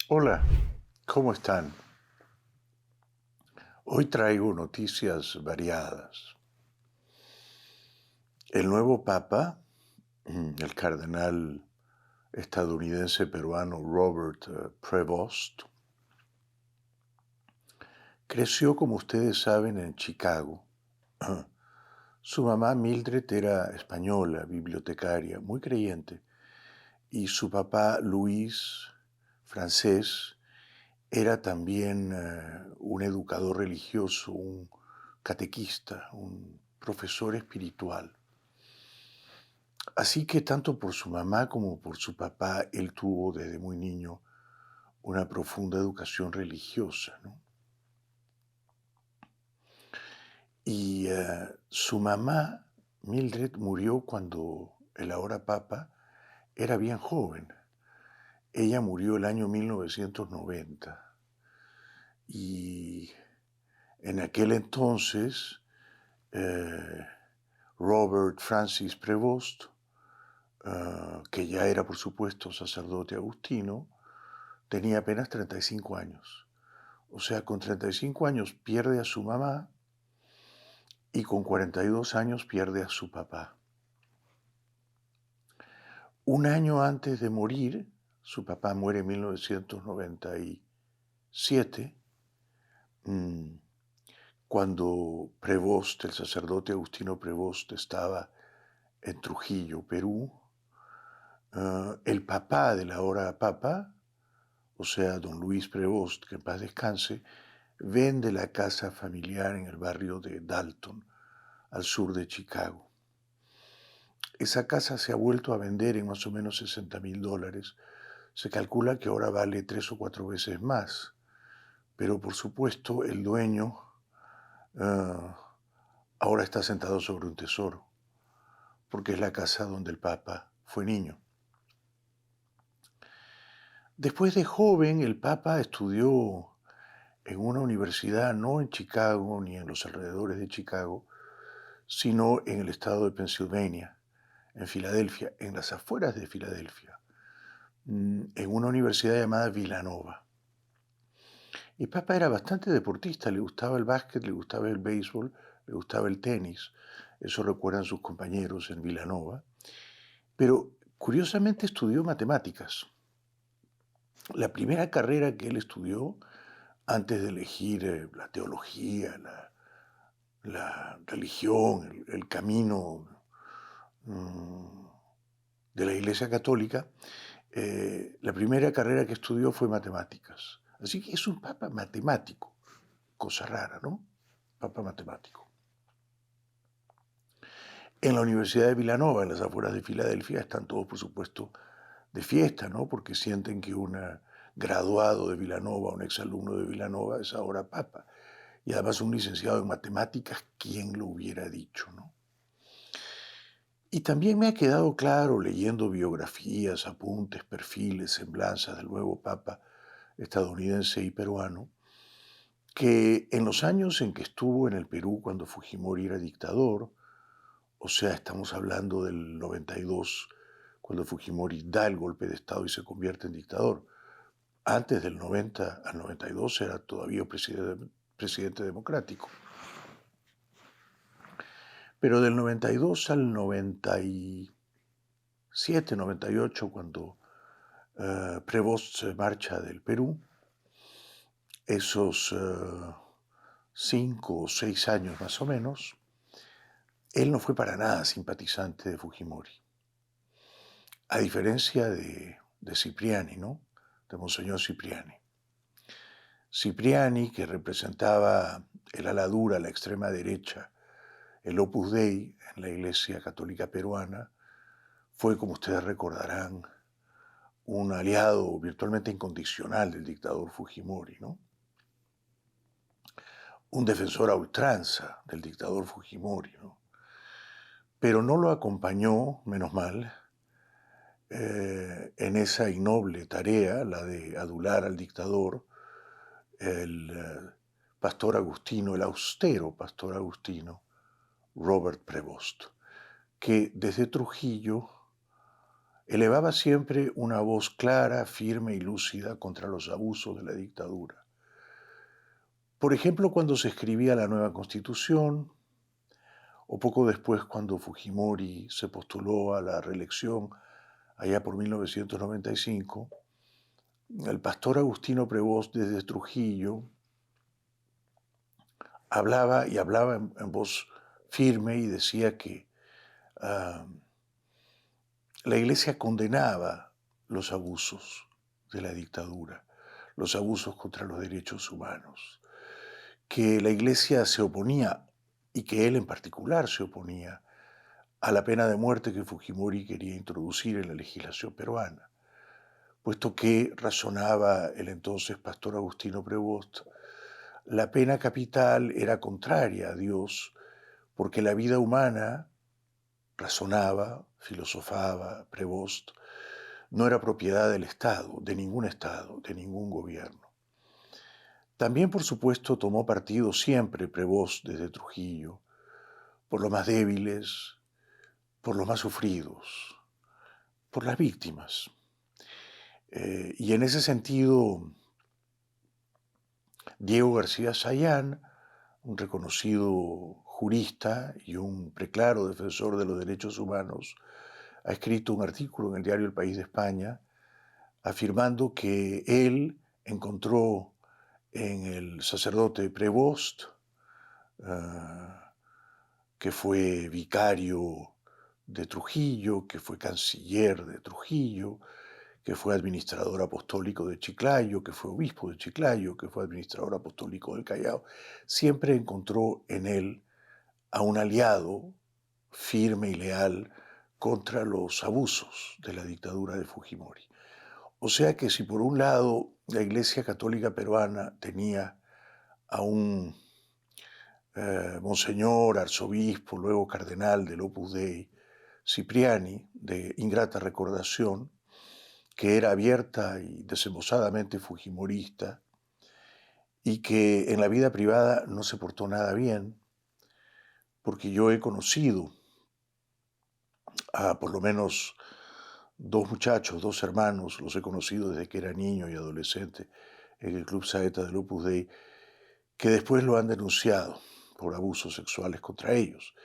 Hola, ¿cómo están? Hoy traigo noticias variadas. El nuevo Papa, el cardenal estadounidense peruano Robert Prevost, creció, como ustedes saben, en Chicago. Su mamá Mildred era española, bibliotecaria, muy creyente, y su papá Luis, francés, era también un educador religioso, un catequista, un profesor espiritual. Así que tanto por su mamá como por su papá, él tuvo desde muy niño una profunda educación religiosa, ¿no? Y su mamá, Mildred, murió cuando el ahora papa era bien joven. Ella murió el año 1990. Y en aquel entonces, eh, Robert Francis Prevost, que ya era por supuesto sacerdote agustino, tenía apenas 35 años. O sea, con 35 años pierde a su mamá y con 42 años pierde a su papá. Un año antes de morir, su papá muere en 1997, cuando Prevost, el sacerdote Agustino Prevost, estaba en Trujillo, Perú. El papá del ahora papa, o sea, don Luis Prevost, que en paz descanse, vende la casa familiar en el barrio de Dalton, al sur de Chicago. Esa casa se ha vuelto a vender en más o menos $60,000. Se calcula que ahora vale 3 o 4 veces más, pero por supuesto el dueño ahora está sentado sobre un tesoro, porque es la casa donde el Papa fue niño. Después de joven, el Papa estudió en una universidad no en Chicago ni en los alrededores de Chicago, sino en el estado de Pensilvania, en Filadelfia, en las afueras de Filadelfia, en una universidad llamada Villanova. Y Papa era bastante deportista, le gustaba el básquet, le gustaba el béisbol, le gustaba el tenis, eso recuerdan sus compañeros en Villanova, pero curiosamente estudió matemáticas. La primera carrera que él estudió antes de elegir la teología, la religión, el camino de la Iglesia Católica, la primera carrera que estudió fue matemáticas. Así que es un papa matemático, cosa rara, ¿no? Papa matemático. En la Universidad de Villanova, en las afueras de Filadelfia, están todos, por supuesto, de fiesta, ¿no? Porque sienten que un graduado de Villanova, un exalumno de Villanova, es ahora papa. Y además un licenciado en matemáticas, ¿quién lo hubiera dicho, no? Y también me ha quedado claro, leyendo biografías, apuntes, perfiles, semblanzas del nuevo papa estadounidense y peruano, que en los años en que estuvo en el Perú cuando Fujimori era dictador, o sea, estamos hablando del 92, cuando Fujimori da el golpe de Estado y se convierte en dictador. Antes del 90 al 92 era todavía presidente democrático. Pero del 92 al 97, 98, cuando Prevost se marcha del Perú, esos 5 o 6 años más o menos, él no fue para nada simpatizante de Fujimori. A diferencia de Cipriani, ¿no? De Monseñor Cipriani. Cipriani, que representaba el ala dura, la extrema derecha, el Opus Dei en la Iglesia Católica Peruana, fue, como ustedes recordarán, un aliado virtualmente incondicional del dictador Fujimori, ¿no? Un defensor a ultranza del dictador Fujimori, ¿no? Pero no lo acompañó, menos mal, en esa innoble tarea, la de adular al dictador, el pastor agustino, el austero pastor agustino, Robert Prevost, que desde Trujillo elevaba siempre una voz clara, firme y lúcida contra los abusos de la dictadura. Por ejemplo, cuando se escribía la nueva Constitución, o poco después cuando Fujimori se postuló a la reelección allá por 1995, el pastor Agustino Prevost desde Trujillo hablaba y hablaba en voz firme y decía que uh, la Iglesia condenaba los abusos de la dictadura, los abusos contra los derechos humanos, que la Iglesia se oponía, y que él en particular se oponía, a la pena de muerte que Fujimori quería introducir en la legislación peruana, puesto que, razonaba el entonces pastor Agustino Prevost, la pena capital era contraria a Dios, porque la vida humana, razonaba, filosofaba Prevost, no era propiedad del Estado, de ningún gobierno. También, por supuesto, tomó partido siempre Prevost desde Trujillo, por los más débiles, por los más sufridos, por las víctimas. Y en ese sentido, Diego García Sayán, un reconocido jurista y un preclaro defensor de los derechos humanos, ha escrito un artículo en el diario El País de España afirmando que él encontró en el sacerdote Prevost, que fue vicario de Trujillo, que fue canciller de Trujillo, que fue administrador apostólico de Chiclayo, que fue obispo de Chiclayo, que fue administrador apostólico del Callao, siempre encontró en él a un aliado firme y leal contra los abusos de la dictadura de Fujimori. O sea que si por un lado la Iglesia Católica Peruana tenía a un monseñor, arzobispo, luego cardenal del Opus Dei, Cipriani, de ingrata recordación, que era abierta y desembosadamente fujimorista y que en la vida privada no se portó nada bien, porque yo he conocido a por lo menos dos muchachos, dos hermanos, los he conocido desde que era niño y adolescente en el Club Saeta del Opus Dei, que después lo han denunciado por abusos sexuales contra ellos.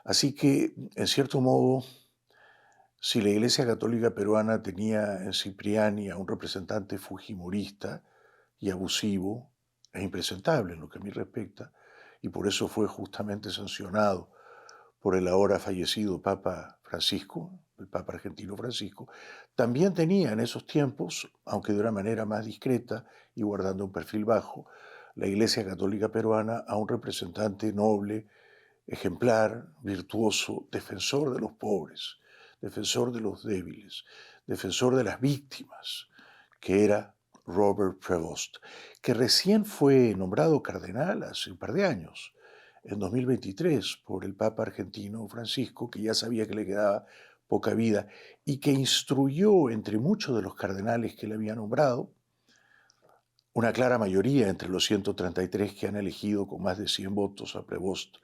Así que, en cierto modo, si la Iglesia Católica Peruana tenía en Cipriani a un representante fujimorista y abusivo e impresentable en lo que a mí respecta, y por eso fue justamente sancionado por el ahora fallecido Papa Francisco, el Papa argentino Francisco, también tenía en esos tiempos, aunque de una manera más discreta y guardando un perfil bajo, la Iglesia Católica Peruana a un representante noble, ejemplar, virtuoso, defensor de los pobres, defensor de los débiles, defensor de las víctimas, que era Robert Prevost, que recién fue nombrado cardenal hace un par de años, en 2023, por el Papa argentino Francisco, que ya sabía que le quedaba poca vida y que instruyó entre muchos de los cardenales que le había nombrado, una clara mayoría entre los 133 que han elegido con más de 100 votos a Prevost,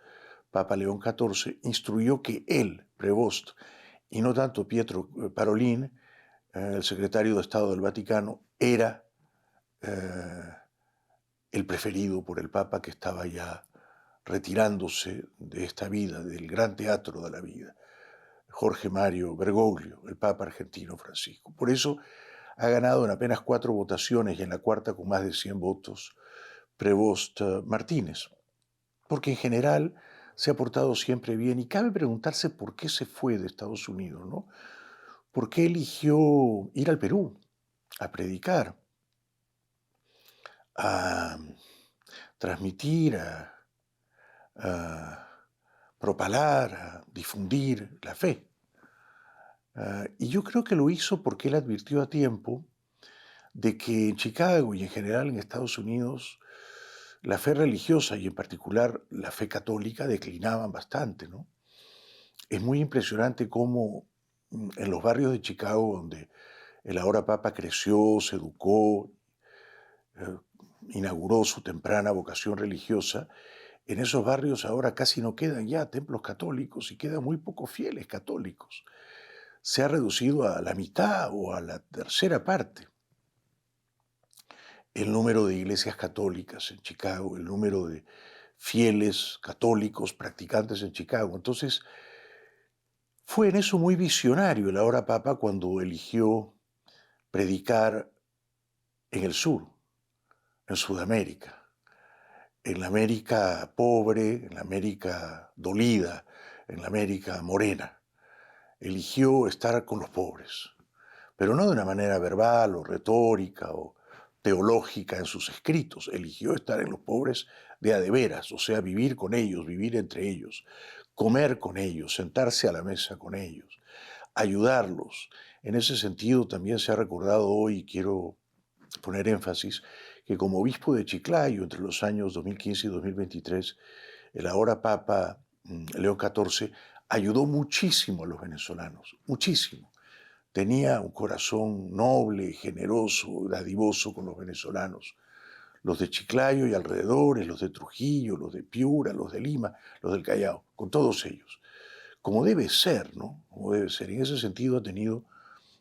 Papa León XIV, instruyó que él, Prevost, y no tanto Pietro Parolin, el secretario de Estado del Vaticano, era el preferido por el Papa, que estaba ya retirándose de esta vida, del gran teatro de la vida, Jorge Mario Bergoglio, el Papa argentino Francisco. Por eso ha ganado en apenas 4 votaciones y en la cuarta con más de 100 votos Prevost Martínez, porque en general se ha portado siempre bien y cabe preguntarse por qué se fue de Estados Unidos, ¿no? ¿Por qué eligió ir al Perú a predicar, a transmitir, a propalar, a difundir la fe? Y yo creo que lo hizo porque él advirtió a tiempo de que en Chicago y en general en Estados Unidos la fe religiosa y en particular la fe católica declinaban bastante, ¿no? Es muy impresionante cómo en los barrios de Chicago, donde el ahora Papa creció, se educó, eh, inauguró su temprana vocación religiosa, en esos barrios ahora casi no quedan ya templos católicos y quedan muy pocos fieles católicos. se ha reducido a la mitad o a la tercera parte el número de iglesias católicas en Chicago, el número de fieles católicos practicantes en Chicago. Entonces, fue en eso muy visionario el ahora Papa cuando eligió predicar en el sur, en Sudamérica, en la América pobre, en la América dolida, en la América morena. Eligió estar con los pobres, pero no de una manera verbal o retórica o teológica en sus escritos. Eligió estar en los pobres de a de veras, o sea, vivir con ellos, vivir entre ellos, comer con ellos, sentarse a la mesa con ellos, ayudarlos. En ese sentido también se ha recordado hoy, y quiero poner énfasis, que como obispo de Chiclayo entre los años 2015 y 2023, el ahora Papa León XIV ayudó muchísimo a los venezolanos, muchísimo. Tenía un corazón noble, generoso, dadivoso con los venezolanos, los de Chiclayo y alrededores, los de Trujillo, los de Piura, los de Lima, los del Callao, con todos ellos. Como debe ser, ¿no? Como debe ser. En ese sentido ha tenido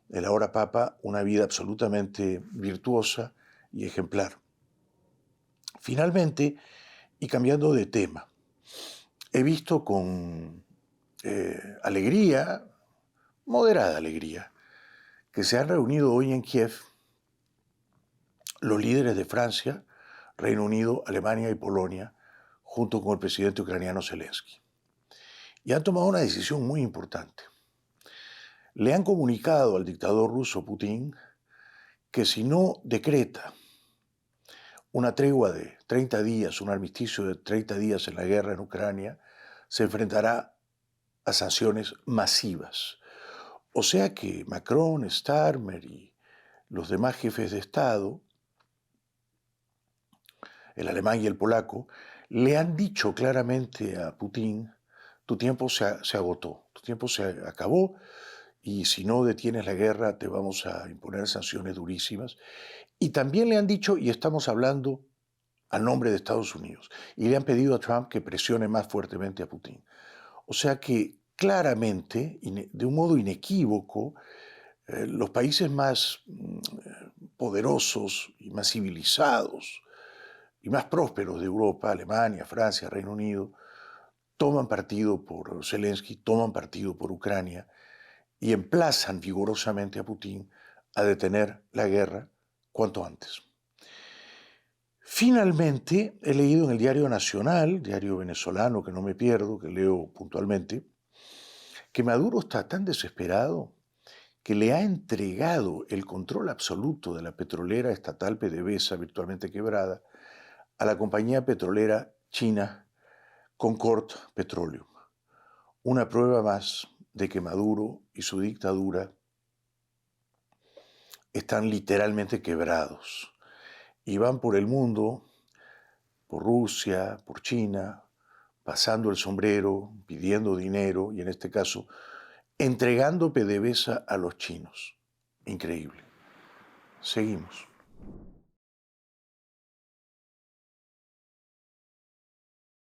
el ahora Papa una vida absolutamente virtuosa y ejemplar. Finalmente, y cambiando de tema, he visto con alegría, moderada alegría, que se han reunido hoy en Kiev los líderes de Francia, Reino Unido, Alemania y Polonia, junto con el presidente ucraniano Zelensky. Y han tomado una decisión muy importante. Le han comunicado al dictador ruso Putin que si no decreta una tregua de 30 días, un armisticio de 30 días en la guerra en Ucrania, se enfrentará a sanciones masivas. O sea que Macron, Starmer y los demás jefes de Estado, el alemán y el polaco, le han dicho claramente a Putin, tu tiempo se agotó, tu tiempo se acabó y si no detienes la guerra te vamos a imponer sanciones durísimas. Y también le han dicho, y estamos hablando a nombre de Estados Unidos, y le han pedido a Trump que presione más fuertemente a Putin. O sea que claramente, de un modo inequívoco, los países más poderosos y más civilizados y más prósperos de Europa, Alemania, Francia, Reino Unido, toman partido por Zelensky, toman partido por Ucrania y emplazan vigorosamente a Putin a detener la guerra cuanto antes. Finalmente, he leído en el Diario Nacional, diario venezolano que no me pierdo, que leo puntualmente, que Maduro está tan desesperado que le ha entregado el control absoluto de la petrolera estatal PDVSA, virtualmente quebrada, a la compañía petrolera china Concord Petroleum. Una prueba más de que Maduro y su dictadura están literalmente quebrados y van por el mundo, por Rusia, por China, pasando el sombrero, pidiendo dinero y en este caso entregando PDVSA a los chinos. Increíble. Seguimos.